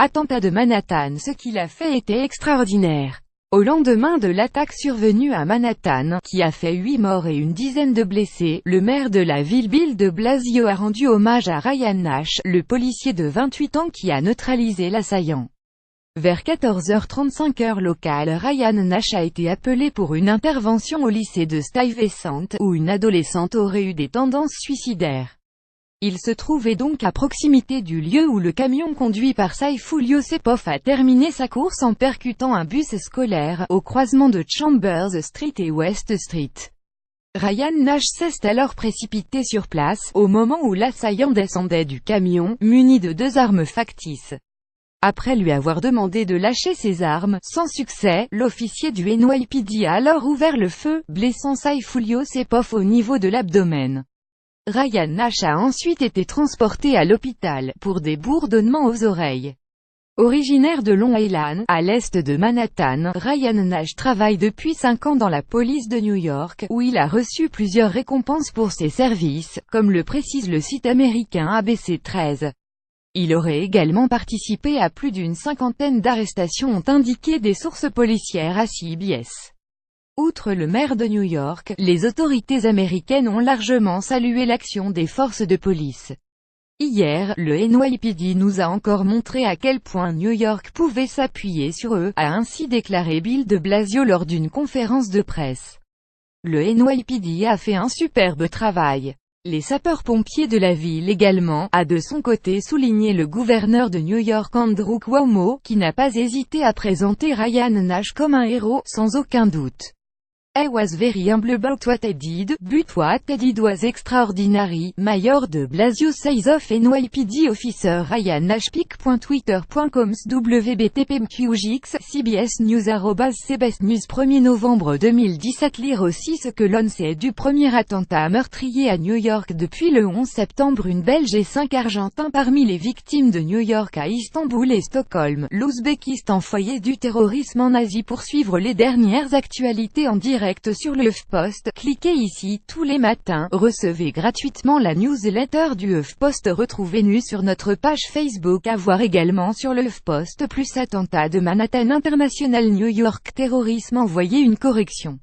Attentat de Manhattan. Ce qu'il a fait était extraordinaire. Au lendemain de l'attaque survenue à Manhattan, qui a fait 8 morts et une dizaine de blessés, le maire de la ville Bill de Blasio a rendu hommage à Ryan Nash, le policier de 28 ans qui a neutralisé l'assaillant. Vers 14h35 heure locale, Ryan Nash a été appelé pour une intervention au lycée de Stuyvesant, où une adolescente aurait eu des tendances suicidaires. Il se trouvait donc à proximité du lieu où le camion conduit par Saiful Yosepov a terminé sa course en percutant un bus scolaire, au croisement de Chambers Street et West Street. Ryan Nash s'est alors précipité sur place, au moment où l'assaillant descendait du camion, muni de 2 armes factices. Après lui avoir demandé de lâcher ses armes, sans succès, l'officier du NYPD a alors ouvert le feu, blessant Saiful Yosepov au niveau de l'abdomen. Ryan Nash a ensuite été transporté à l'hôpital, pour des bourdonnements aux oreilles. Originaire de Long Island, à l'est de Manhattan, Ryan Nash travaille depuis 5 ans dans la police de New York, où il a reçu plusieurs récompenses pour ses services, comme le précise le site américain ABC 13. Il aurait également participé à plus d'une 50aine d'arrestations, ont indiqué des sources policières à CBS. Outre le maire de New York, les autorités américaines ont largement salué l'action des forces de police. Hier, le NYPD nous a encore montré à quel point New York pouvait s'appuyer sur eux, a ainsi déclaré Bill de Blasio lors d'une conférence de presse. Le NYPD a fait un superbe travail. Les sapeurs-pompiers de la ville également, a de son côté souligné le gouverneur de New York Andrew Cuomo, qui n'a pas hésité à présenter Ryan Nash comme un héros, sans aucun doute. I was very humble about what I did, but what I did was extraordinary, Mayor de Blasio says of NYPD officer Ryan Nash. pic.twitter.com/WBTPMQJX, CBS News @CBS News 1er novembre 2017. Lire aussi ce que l'on sait du premier attentat meurtrier à New York depuis le 11 septembre. Une Belge et 5 Argentins parmi les victimes de New York à Istanbul et Stockholm, l'Ouzbékistan. Foyer du terrorisme en Asie. Pour suivre les dernières actualités en direct sur le HuffPost, cliquez ici. Tous les matins, recevez gratuitement la newsletter du HuffPost. Retrouvez-nous sur notre page Facebook. À voir également sur le HuffPost. Plus attentat de Manhattan International New York terrorisme. Envoyez une correction.